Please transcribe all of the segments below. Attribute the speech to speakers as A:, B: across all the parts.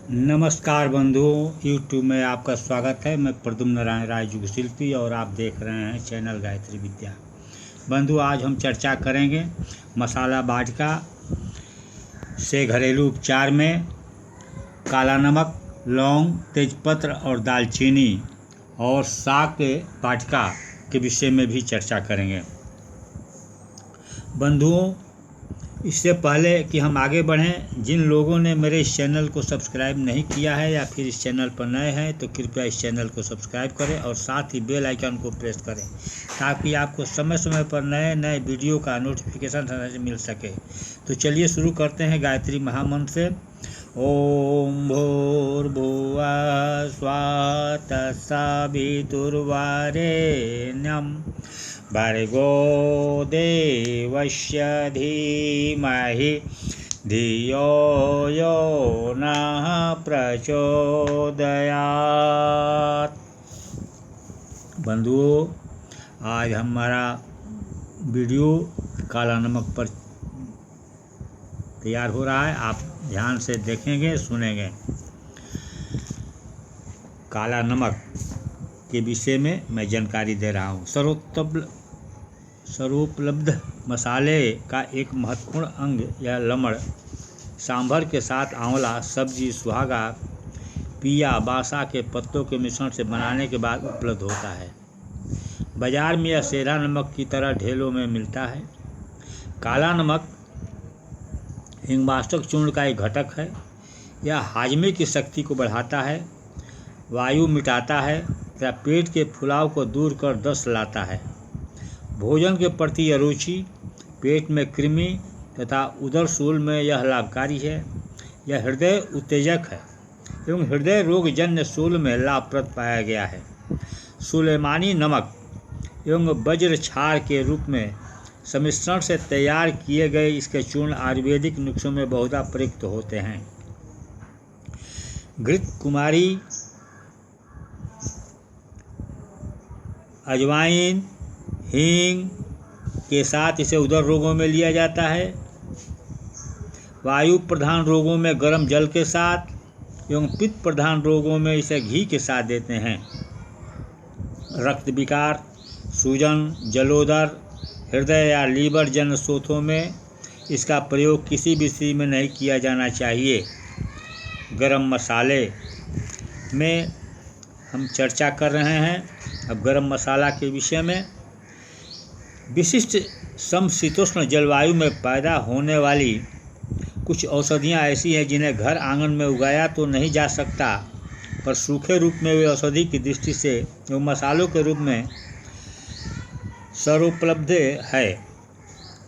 A: नमस्कार बंधुओं, यूट्यूब में आपका स्वागत है। मैं प्रद्युम्न नारायण राय युग शिल्पी और आप देख रहे हैं चैनल गायत्री विद्या। बंधु, आज हम चर्चा करेंगे मसाला वाटिका से घरेलू उपचार में काला नमक, लौंग, तेजपत्र और दालचीनी और साग के वाटिका के विषय में भी चर्चा करेंगे। बंधुओं, इससे पहले कि हम आगे बढ़ें, जिन लोगों ने मेरे इस चैनल को सब्सक्राइब नहीं किया है या फिर इस चैनल पर नए हैं तो कृपया इस चैनल को सब्सक्राइब करें और साथ ही बेल आइकन को प्रेस करें ताकि आपको समय समय पर नए नए वीडियो का नोटिफिकेशन समय से मिल सके। तो चलिए शुरू करते हैं गायत्री महामंत्र से। ओम भूर्भुवः स्वः तत्सवितुर्वरेण्यं भर्गो देवस्य धीमहि धियो यो नः प्रचोदयात्। बंधुओं, आज हमारा वीडियो काला नमक पर तैयार हो रहा है। आप ध्यान से देखेंगे, सुनेंगे। काला नमक के विषय में मैं जानकारी दे रहा हूँ। सर्वोपलब्ध मसाले का एक महत्वपूर्ण अंग या लमड़ सांभर के साथ आंवला, सब्जी, सुहागा, पिया, बासा के पत्तों के मिश्रण से बनाने के बाद उपलब्ध होता है। बाजार में यह सेंधा नमक की तरह ढेलों में मिलता है। काला नमक हिंगवाष्टक चूर्ण का एक घटक है। यह हाजमे की शक्ति को बढ़ाता है, वायु मिटाता है तथा पेट के फुलाव को दूर कर दस्त लाता है। भोजन के प्रति अरुचि, पेट में कृमि तथा उदर शूल में यह लाभकारी है। यह हृदय उत्तेजक है एवं हृदय रोग जन्य शूल में लाभप्रद पाया गया है। सुलेमानी नमक एवं वज्र क्षार के रूप में सम्मिश्रण से तैयार किए गए इसके चूर्ण आयुर्वेदिक नुस्खों में बहुधा प्रयुक्त होते हैं। घृत कुमारी, अजवाइन, हींग के साथ इसे उदर रोगों में लिया जाता है। वायु प्रधान रोगों में गर्म जल के साथ एवं पित्त प्रधान रोगों में इसे घी के साथ देते हैं। रक्त विकार, सूजन, जलोदर, हृदय या लीवर जन्य शोथों में इसका प्रयोग किसी भी स्थिति में नहीं किया जाना चाहिए। गरम मसाले में हम चर्चा कर रहे हैं। अब गरम मसाला के विषय में, विशिष्ट समशीतोष्ण जलवायु में पैदा होने वाली कुछ औषधियाँ ऐसी हैं जिन्हें घर आंगन में उगाया तो नहीं जा सकता, पर सूखे रूप में वे औषधि की दृष्टि से एवं मसालों के रूप में सर्वोपलब्ध है।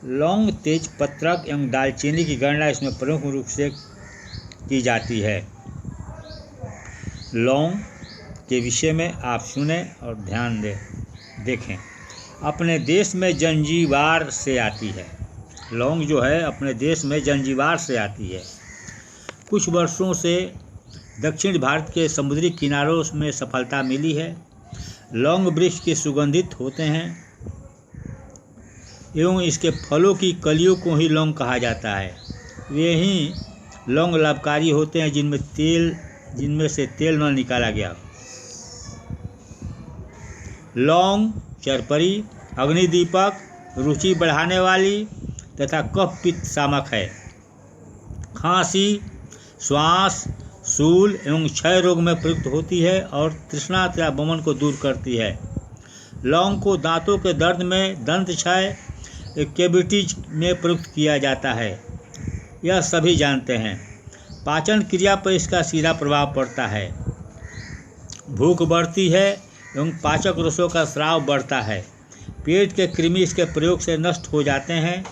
A: लौंग, तेज पत्रक एवं दालचीनी की गणना इसमें प्रमुख रूप से की जाती है। लौंग के विषय में आप सुने और ध्यान देखें। अपने देश में जंजीबार से आती है। लौंग जो है अपने देश में जंजीबार से आती है। कुछ वर्षों से दक्षिण भारत के समुद्री किनारों में सफलता मिली है। लौंग वृक्ष के सुगंधित होते हैं एवं इसके फलों की कलियों को ही लौंग कहा जाता है। वे ही लौंग लाभकारी होते हैं जिनमें से तेल न निकाला गया। लौंग चरपरी, अग्निदीपक, रुचि बढ़ाने वाली तथा कफ पित्त शामक है। खांसी, श्वास, शूल एवं क्षय रोग में प्रयुक्त होती है और तृष्णा तथा वमन को दूर करती है। लौंग को दांतों के दर्द में, दंत क्षय, कैविटीज में प्रयुक्त किया जाता है। यह सभी जानते हैं। पाचन क्रिया पर इसका सीधा प्रभाव पड़ता है। भूख बढ़ती है एवं पाचक रसों का स्राव बढ़ता है। पेट के कृमि इसके प्रयोग से नष्ट हो जाते हैं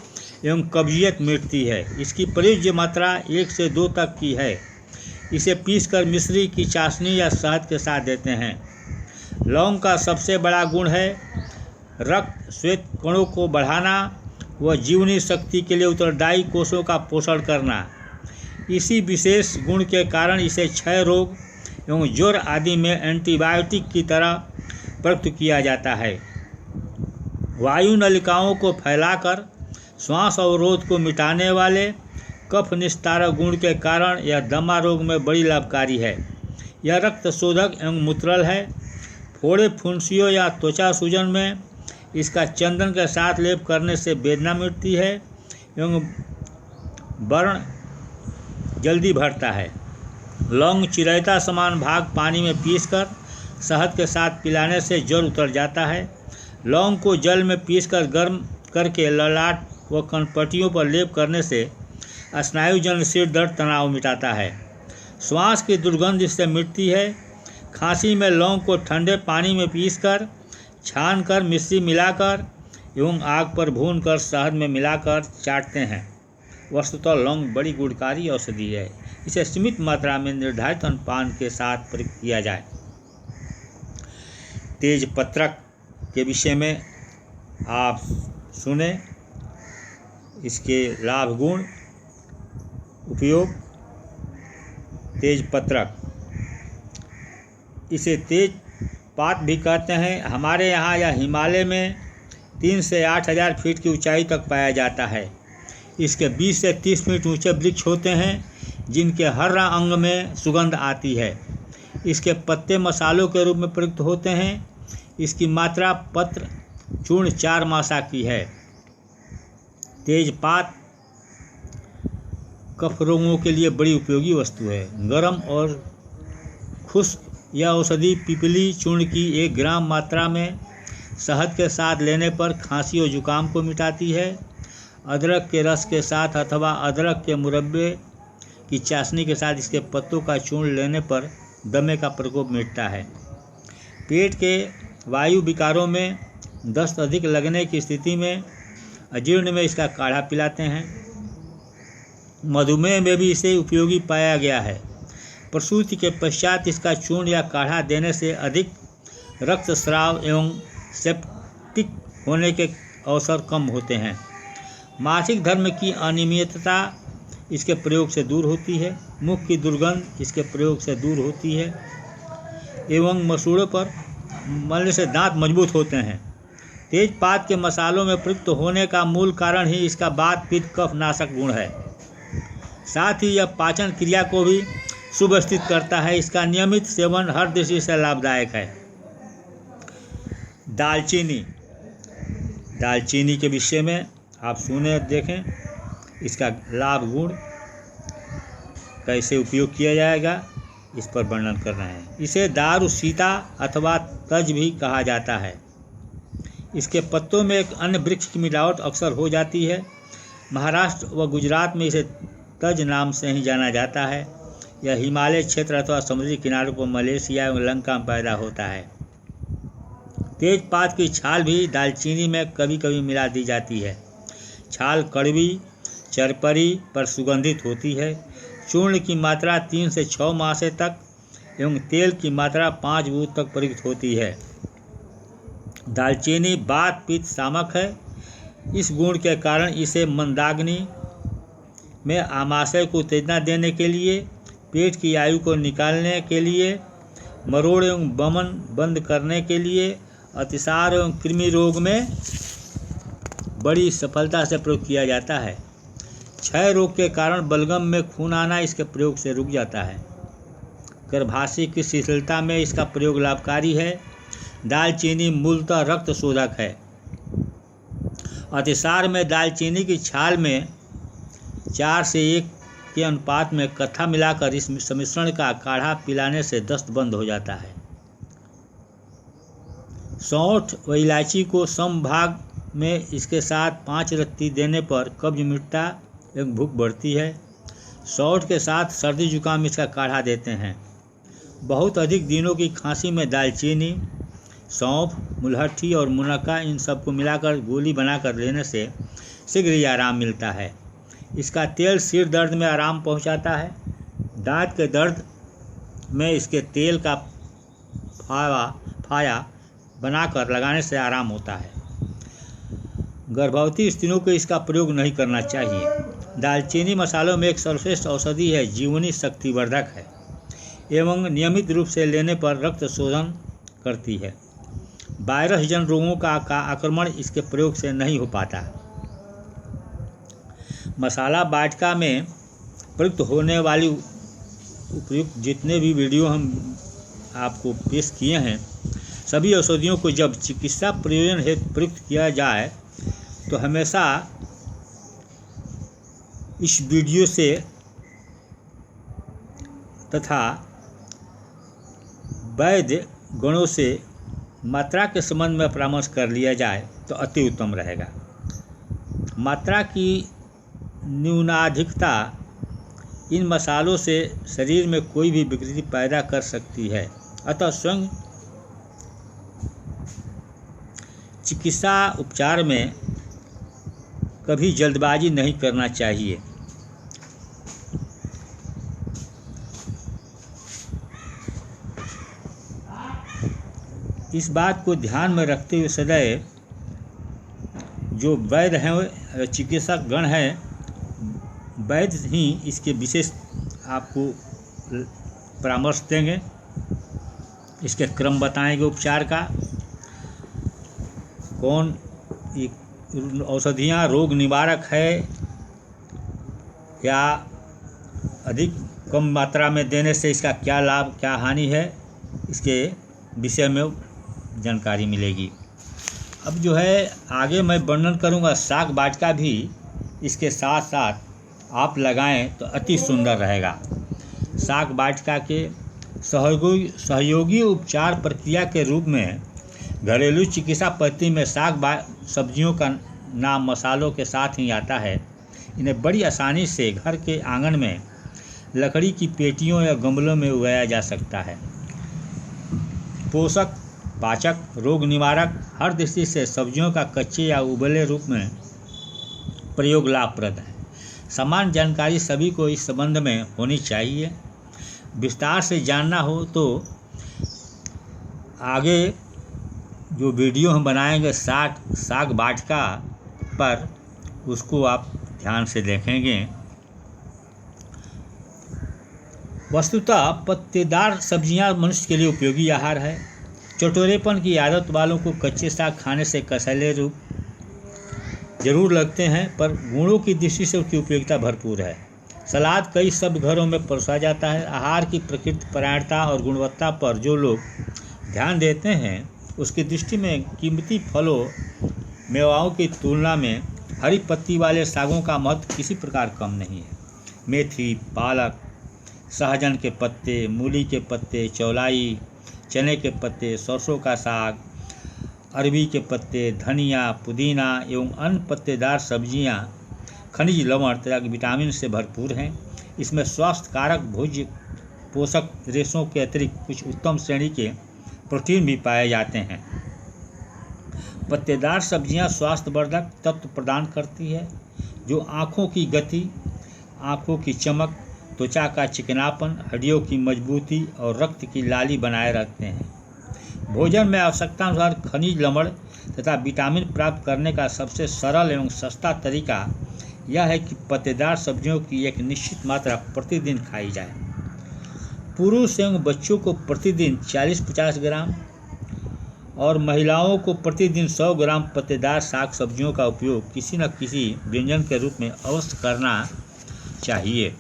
A: एवं कब्जियत मिटती है। इसकी प्रयुज्य मात्रा 1 से 2 तक की है। इसे पीसकर मिश्री की चाशनी या शहद के साथ देते हैं। लौंग का सबसे बड़ा गुण है रक्त श्वेत कणों को बढ़ाना व जीवनी शक्ति के लिए उत्तरदायी कोषों का पोषण करना। इसी विशेष गुण के कारण इसे क्षय रोग एवं ज्वर आदि में एंटीबायोटिक की तरह प्रयुक्त किया जाता है। वायु नलिकाओं को फैलाकर श्वास अवरोध को मिटाने वाले, कफ निस्तारक गुण के कारण यह दमा रोग में बड़ी लाभकारी है। यह रक्त शोधक एवं मूत्रल है। फोड़े, फुंसियों या त्वचा सूजन में इसका चंदन के साथ लेप करने से वेदना मिटती है एवं व्रण जल्दी भरता है। लौंग चिरैता समान भाग पानी में पीसकर शहद के साथ पिलाने से ज्वर उतर जाता है। लौंग को जल में पीसकर गर्म करके ललाट व कनपट्टियों पर लेप करने से स्नायुजन्य सिर दर्द तनाव मिटाता है। श्वास की दुर्गंध इससे मिटती है। खांसी में लौंग को ठंडे पानी में पीसकर छानकर मिश्री मिलाकर एवं आग पर भूनकर शहद में मिलाकर चाटते हैं। वस्तुतः लौंग बड़ी गुणकारी औषधि है। इसे सीमित मात्रा में निर्धारित अनुपान के साथ प्रयोग किया जाए। तेज पत्रक के विषय में आप सुने, इसके लाभ गुण। उपयोग। तेज पत्रक, इसे तेज पात भी कहते हैं। हमारे यहाँ या हिमालय में 3 से 8,000 फीट की ऊंचाई तक पाया जाता है। इसके 20 से 30 फीट ऊंचे वृक्ष होते हैं जिनके हर अंग में सुगंध आती है। इसके पत्ते मसालों के रूप में प्रयुक्त होते हैं। इसकी मात्रा पत्र चूर्ण 4 मासा की है। तेजपात कफ रोगों के लिए बड़ी उपयोगी वस्तु है। गर्म और खुश्क यह औषधि पिपली चूर्ण की 1 ग्राम मात्रा में शहद के साथ लेने पर खांसी और जुकाम को मिटाती है। अदरक के रस के साथ अथवा अदरक के मुरब्बे की चाशनी के साथ इसके पत्तों का चूर्ण लेने पर दमे का प्रकोप मिटता है। पेट के वायु विकारों में दस्त अधिक लगने की स्थिति में अजीर्ण में इसका काढ़ा पिलाते हैं। मधुमेह में भी इसे उपयोगी पाया गया है। प्रसूति के पश्चात इसका चूर्ण या काढ़ा देने से अधिक रक्तस्राव एवं सेप्टिक होने के अवसर कम होते हैं। मासिक धर्म की अनियमितता इसके प्रयोग से दूर होती है। मुख की दुर्गंध इसके प्रयोग से दूर होती है एवं मसूड़ों पर मलने से दांत मजबूत होते हैं। तेजपात के मसालों में प्रयुक्त होने का मूल कारण ही इसका वात पित्त कफ नाशक गुण है। साथ ही यह पाचन क्रिया को भी सुव्यवस्थित करता है। इसका नियमित सेवन हर दृष्टि से लाभदायक है। दालचीनी के विषय में आप सुने देखें, इसका लाभ गुण कैसे उपयोग किया जाएगा इस पर वर्णन कर रहे हैं। इसे दारू सीता अथवा तज भी कहा जाता है। इसके पत्तों में एक अन्य वृक्ष की मिलावट अक्सर हो जाती है। महाराष्ट्र व गुजरात में इसे तज नाम से ही जाना जाता है। यह हिमालय क्षेत्र अथवा समुद्री किनारों पर मलेशिया एवं लंका में पैदा होता है। तेजपात की छाल भी दालचीनी में कभी कभी मिला दी जाती है। छाल कड़वी चरपरी पर सुगंधित होती है। चूर्ण की मात्रा 3 से 6 मासे तक एवं तेल की मात्रा 5 बूंद तक प्रयुक्त होती है। दालचीनी वात पित्त शामक है। इस गुण के कारण इसे मंदाग्नि में आमाशय को उत्तेजना देने के लिए, पेट की आयु को निकालने के लिए, मरोड़ एवं वमन बंद करने के लिए, अतिसार एवं कृमि रोग में बड़ी सफलता से प्रयोग किया जाता है। क्षय रोग के कारण बलगम में खून आना इसके प्रयोग से रुक जाता है। गर्भाशय की शिथिलता में इसका प्रयोग लाभकारी है। दालचीनी मूलतः रक्त शोधक है। अतिसार में दालचीनी की छाल में 4 से 1 के अनुपात में कत्था मिलाकर इस सम्मिश्रण का काढ़ा पिलाने से दस्त बंद हो जाता है। सौंठ व इलायची को समभाग में इसके साथ 5 रत्ती देने पर कब्ज मिटता एवं भूख बढ़ती है। सौंठ के साथ सर्दी जुकाम इसका काढ़ा देते हैं। बहुत अधिक दिनों की खांसी में दालचीनी, सौंफ, मुलहट्ठी और मुनक्का इन सबको मिलाकर गोली बनाकर लेने से शीघ्र ही आराम मिलता है। इसका तेल सिर दर्द में आराम पहुंचाता है। दांत के दर्द में इसके तेल का फाया बनाकर लगाने से आराम होता है। गर्भवती स्त्रियों को इसका प्रयोग नहीं करना चाहिए। दालचीनी मसालों में एक सर्वश्रेष्ठ औषधि है। जीवनी शक्तिवर्धक है एवं नियमित रूप से लेने पर रक्त शोधन करती है। वायरस जन रोगों का आक्रमण इसके प्रयोग से नहीं हो पाता। मसाला वाटिका में प्रयुक्त होने वाली उपयुक्त जितने भी वीडियो हम आपको पेश किए हैं, सभी औषधियों को जब चिकित्सा प्रयोजन हेतु प्रयुक्त किया जाए तो हमेशा इस वीडियो से तथा वैद्य गणों से मात्रा के संबंध में परामर्श कर लिया जाए तो अति उत्तम रहेगा। मात्रा की न्यूनाधिकता इन मसालों से शरीर में कोई भी विकृति पैदा कर सकती है, अतः स्वयं चिकित्सा उपचार में कभी जल्दबाजी नहीं करना चाहिए। इस बात को ध्यान में रखते हुए सदैव जो वैद्य हैं, चिकित्सक गण हैं, वैद्य ही इसके विशेष आपको परामर्श देंगे, इसके क्रम बताएंगे उपचार का, कौन औषधियाँ रोग निवारक है या अधिक कम मात्रा में देने से इसका क्या लाभ क्या हानि है, इसके विषय में जानकारी मिलेगी। अब जो है आगे मैं वर्णन करूंगा शाक वाटिका भी इसके साथ साथ आप लगाएं तो अति सुंदर रहेगा। शाक वाटिका के सहयोगी उपचार प्रक्रिया के रूप में घरेलू चिकित्सा पद्धति में सब्जियों का नाम मसालों के साथ ही आता है। इन्हें बड़ी आसानी से घर के आंगन में लकड़ी की पेटियों या गमलों में उगाया जा सकता है। पोषक, पाचक, रोग निवारक हर दृष्टि से सब्जियों का कच्चे या उबले रूप में प्रयोग लाभप्रद है। समान जानकारी सभी को इस संबंध में होनी चाहिए। विस्तार से जानना हो तो आगे जो वीडियो हम बनाएंगे शाक वाटिका पर, उसको आप ध्यान से देखेंगे। वस्तुतः पत्तेदार सब्जियां मनुष्य के लिए उपयोगी आहार है। चटोरेपन की आदत वालों को कच्चे साग खाने से कसैले रूप जरूर लगते हैं, पर गुणों की दृष्टि से उसकी उपयोगिता भरपूर है। सलाद कई सब घरों में परोसा जाता है। आहार की प्रकृति, परायणता और गुणवत्ता पर जो लोग ध्यान देते हैं, उसकी दृष्टि में कीमती फलों मेवाओं की तुलना में हरी पत्ती वाले सागों का महत्व किसी प्रकार कम नहीं है। मेथी, पालक, सहजन के पत्ते, मूली के पत्ते, चौलाई, चने के पत्ते, सरसों का साग, अरबी के पत्ते, धनिया, पुदीना एवं अन्य पत्तेदार सब्जियां खनिज, लवण तथा विटामिन से भरपूर हैं। इसमें स्वास्थ्य कारक भोज्य पोषक रेशों के अतिरिक्त कुछ उत्तम श्रेणी के प्रोटीन भी पाए जाते हैं। पत्तेदार सब्जियां स्वास्थ्यवर्धक तत्व प्रदान करती है, जो आँखों की गति, आँखों की चमक, त्वचा का चिकनापन, हड्डियों की मजबूती और रक्त की लाली बनाए रखते हैं। भोजन में आवश्यकता अनुसार खनिज, लवण तथा विटामिन प्राप्त करने का सबसे सरल एवं सस्ता तरीका यह है कि पत्तेदार सब्जियों की एक निश्चित मात्रा प्रतिदिन खाई जाए। पुरुष एवं बच्चों को प्रतिदिन 40-50 ग्राम और महिलाओं को प्रतिदिन 100 ग्राम पत्तेदार साग सब्जियों का उपयोग किसी न किसी व्यंजन के रूप में अवश्य करना चाहिए।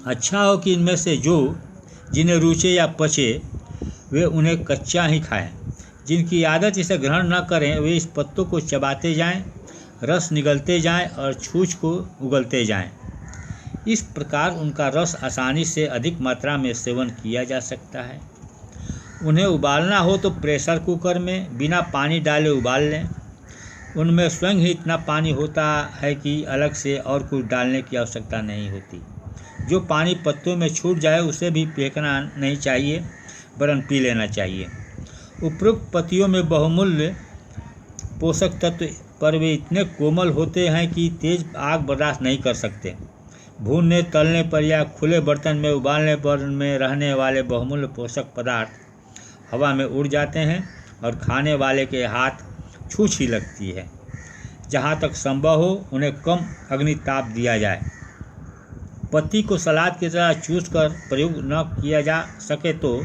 A: अच्छा हो कि इनमें से जिन्हें रुचे या पचे वे उन्हें कच्चा ही खाएं। जिनकी आदत इसे ग्रहण न करें वे इस पत्तों को चबाते जाएं, रस निगलते जाएं और छूछ को उगलते जाएं। इस प्रकार उनका रस आसानी से अधिक मात्रा में सेवन किया जा सकता है। उन्हें उबालना हो तो प्रेशर कुकर में बिना पानी डाले उबाल लें। उनमें स्वयं ही इतना पानी होता है कि अलग से और कुछ डालने की आवश्यकता नहीं होती। जो पानी पत्तों में छूट जाए उसे भी फेंकना नहीं चाहिए, वरन पी लेना चाहिए। उपरोक्त पत्तियों में बहुमूल्य पोषक तत्व पर वे इतने कोमल होते हैं कि तेज आग बर्दाश्त नहीं कर सकते। भूनने, तलने पर या खुले बर्तन में उबालने पर उनमें रहने वाले बहुमूल्य पोषक पदार्थ हवा में उड़ जाते हैं और खाने वाले के हाथ छूछ ही लगती है। जहाँ तक संभव हो उन्हें कम अग्निताप दिया जाए। पत्ती को सलाद की तरह चूस कर प्रयोग न किया जा सके तो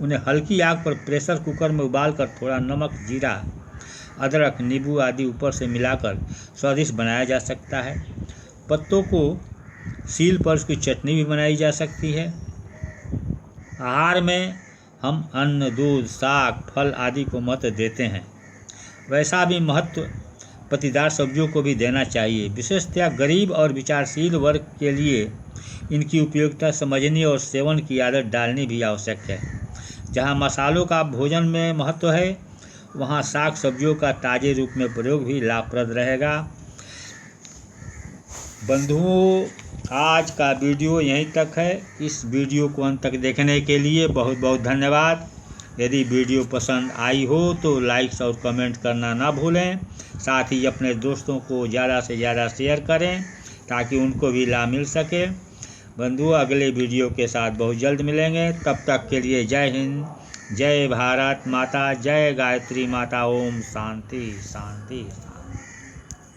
A: उन्हें हल्की आग पर प्रेशर कुकर में उबालकर थोड़ा नमक, जीरा, अदरक, नींबू आदि ऊपर से मिलाकर स्वादिष्ट बनाया जा सकता है। पत्तों को सील पर उसकी चटनी भी बनाई जा सकती है। आहार में हम अन्न, दूध, साग, फल आदि को महत्व देते हैं, वैसा भी महत्व पत्तीदार सब्जियों को भी देना चाहिए। विशेषतया गरीब और विचारशील वर्ग के लिए इनकी उपयोगिता समझने और सेवन की आदत डालनी भी आवश्यक है। जहाँ मसालों का भोजन में महत्व है, वहाँ साग सब्जियों का ताजे रूप में प्रयोग भी लाभप्रद रहेगा। बंधुओं, आज का वीडियो यहीं तक है। इस वीडियो को अंत तक देखने के लिए बहुत बहुत धन्यवाद। यदि वीडियो पसंद आई हो तो लाइक्स और कमेंट करना ना भूलें। साथ ही अपने दोस्तों को ज़्यादा से ज़्यादा शेयर करें ताकि उनको भी लाभ मिल सके। बंधुओं, अगले वीडियो के साथ बहुत जल्द मिलेंगे। तब तक के लिए जय हिंद, जय भारत माता, जय गायत्री माता। ओम शांति शांति।